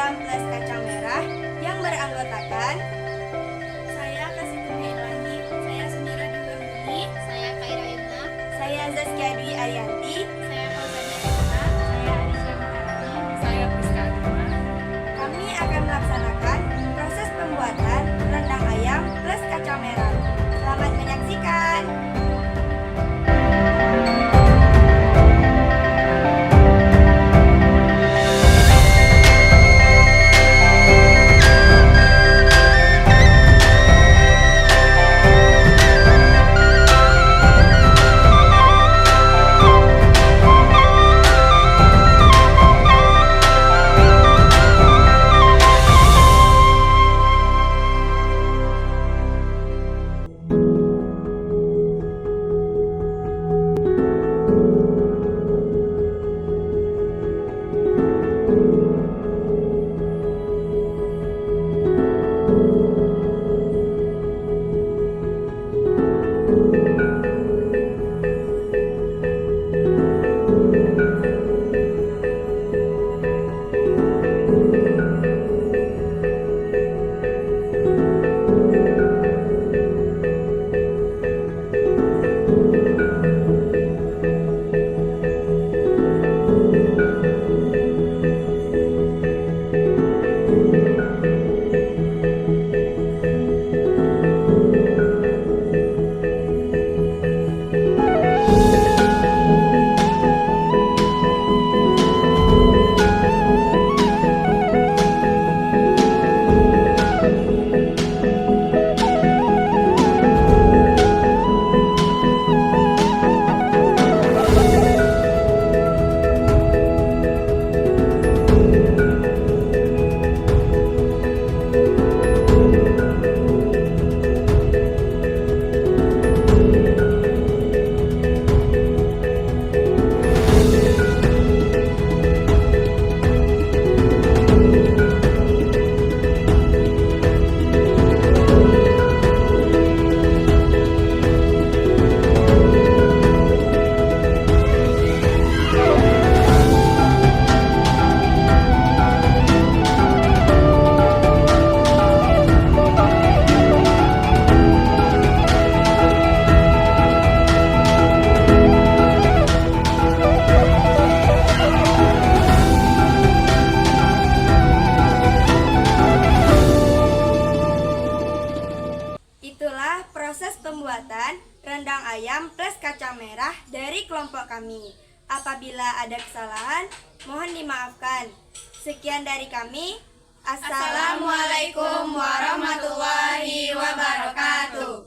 ayam plus kacang merah yang beranggotakan Saya Kasitumi Irwandi, saya Semira Dwi, saya Kaira Yumna, saya Zaskia Dwi Arianti. saya Fauzania Yumna, saya Arisya Maharani, saya Priska Agama. Kami akan melaksanakan proses pembuatan rendang ayam plus kacang merah. Selamat menyaksikan. Itulah proses pembuatan rendang ayam plus kacang merah dari kelompok kami. Apabila ada kesalahan, mohon dimaafkan. Sekian dari kami. Assalamualaikum warahmatullahi wabarakatuh.